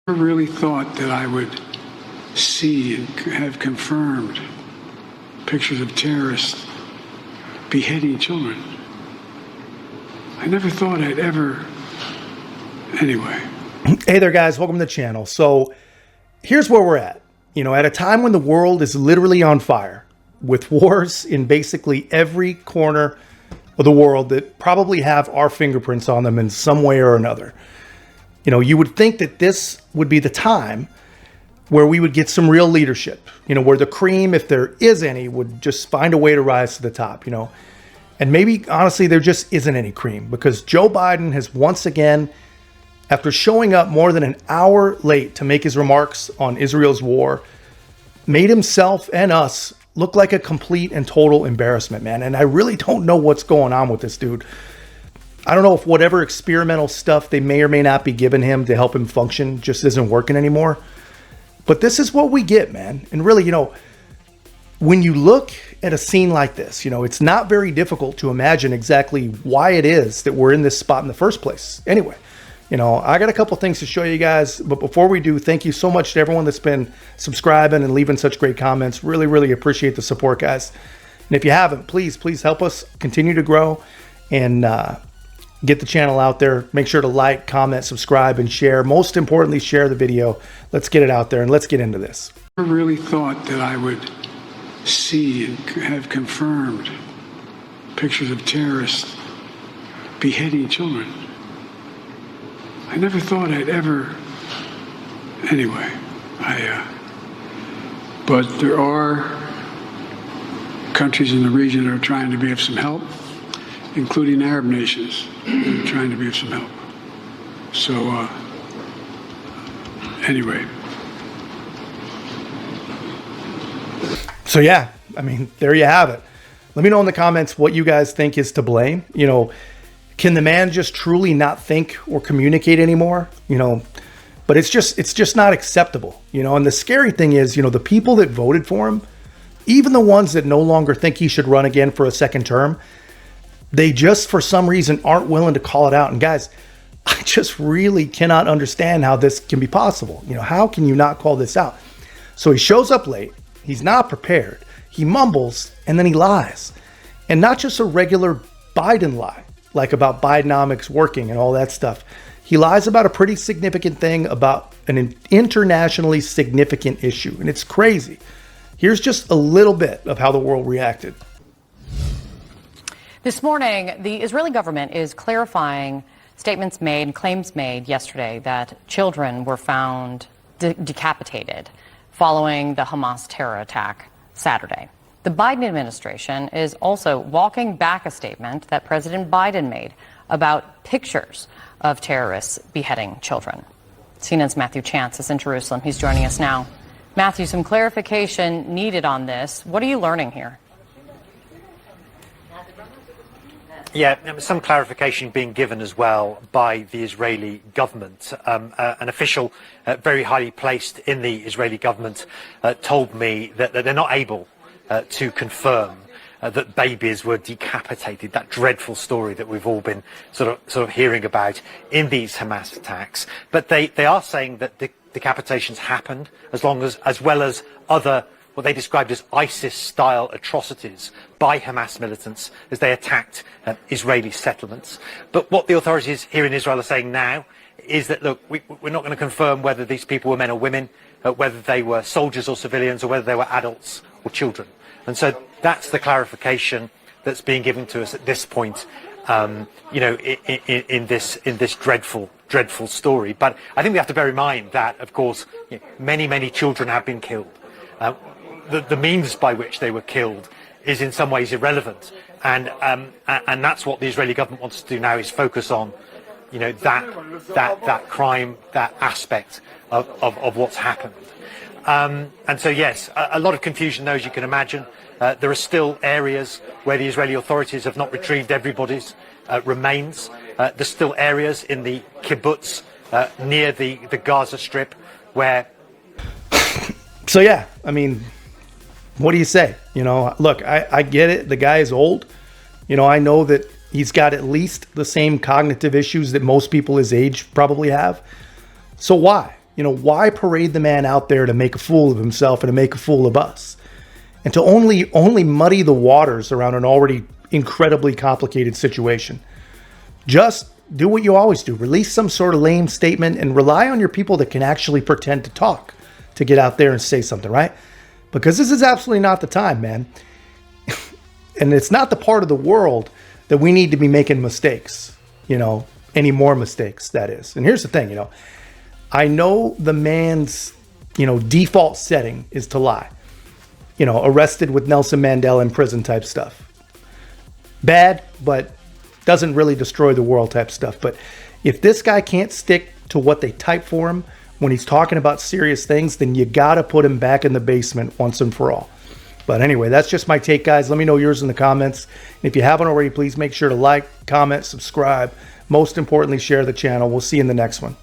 I really thought that I would see and have confirmed pictures of terrorists beheading children. I never thought I'd ever... Anyway. Hey there, guys. Welcome to the channel. So here's where we're at. You know, at a time when the world is literally on fire, with wars in basically every corner of the world that probably have our fingerprints on them in some way or another. You know, you would think that this would be the time where we would get some real leadership, you know, where the cream, if there is any, would just find a way to rise to the top, you know. And maybe, honestly, there just isn't any cream, because Joe Biden has once again, after showing up more than an hour late to make his remarks on Israel's war, made himself and us look like a complete and total embarrassment, man. And I really don't know what's going on with this dude. I don't know if whatever experimental stuff they may or may not be giving him to help him function just isn't working anymore. But this is what we get, man. And really, you know, when you look at a scene like this, you know, it's not very difficult to imagine exactly why it is that we're in this spot in the first place. Anyway, you know, I got a couple things to show you guys. But before we do, thank you so much to everyone that's been subscribing and leaving such great comments. Really, really appreciate the support, guys. And if you haven't, please help us continue to grow and get the channel out there. Make sure to like, comment, subscribe, and share. Most importantly, share the video. Let's get it out there and let's get into this. I really thought that I would see and have confirmed pictures of terrorists beheading children. I never thought I'd ever... Anyway, but there are countries in the region that are trying to be of some help, including Arab nations that are trying to be of some help. So, anyway. So yeah, I mean, there you have it. Let me know in the comments what you guys think is to blame. You know, can the man just truly not think or communicate anymore? You know, but it's just not acceptable, you know. And the scary thing is, you know, the people that voted for him, even the ones that no longer think he should run again for a second term, they just, for some reason, aren't willing to call it out. And guys, I just really cannot understand how this can be possible. You know, how can you not call this out? So he shows up late. He's not prepared. He mumbles, and then he lies. And not just a regular Biden lie, like about Bidenomics working and all that stuff. He lies about a pretty significant thing, about an internationally significant issue. And it's crazy. Here's just a little bit of how the world reacted. This morning, the Israeli government is clarifying statements made and claims made yesterday that children were found decapitated following the Hamas terror attack Saturday. The Biden administration is also walking back a statement that President Biden made about pictures of terrorists beheading children. CNN's Matthew Chance is in Jerusalem. He's joining us now. Matthew, some clarification needed on this. What are you learning here? Yeah, some clarification being given as well by the Israeli government. An official very highly placed in the Israeli government told me that they're not able to confirm that babies were decapitated, that dreadful story that we've all been sort of hearing about in these Hamas attacks. But they are saying that the decapitations happened as well as other, what they described as ISIS-style atrocities by Hamas militants as they attacked Israeli settlements. But what the authorities here in Israel are saying now is that, look, we're not going to confirm whether these people were men or women, whether they were soldiers or civilians, or whether they were adults or children. And so that's the clarification that's being given to us at this point, you know, in this dreadful story. But I think we have to bear in mind that, of course, you know, many children have been killed. The means by which they were killed is in some ways irrelevant, and that's what the Israeli government wants to do now, is focus on, you know, that crime, that aspect of what's happened. And so yes, a lot of confusion though, as you can imagine. There are still areas where the Israeli authorities have not retrieved everybody's remains. There's still areas in the kibbutz near the Gaza Strip where... So yeah, I mean, what do you say? You know, look, I get it. The guy is old. You know, I know that he's got at least the same cognitive issues that most people his age probably have. So why? You know, why parade the man out there to make a fool of himself and to make a fool of us? And to only muddy the waters around an already incredibly complicated situation. Just do what you always do. Release some sort of lame statement and rely on your people that can actually pretend to talk to get out there and say something, right? Because this is absolutely not the time, man. And it's not the part of the world that we need to be making mistakes, you know, any more mistakes, that is. And here's the thing, you know, I know the man's, you know, default setting is to lie. You know, arrested with Nelson Mandela in prison type stuff. Bad, but doesn't really destroy the world type stuff. But if this guy can't stick to what they type for him when he's talking about serious things, then you got to put him back in the basement once and for all. But anyway, that's just my take, guys. Let me know yours in the comments. And if you haven't already, please make sure to like, comment, subscribe. Most importantly, share the channel. We'll see you in the next one.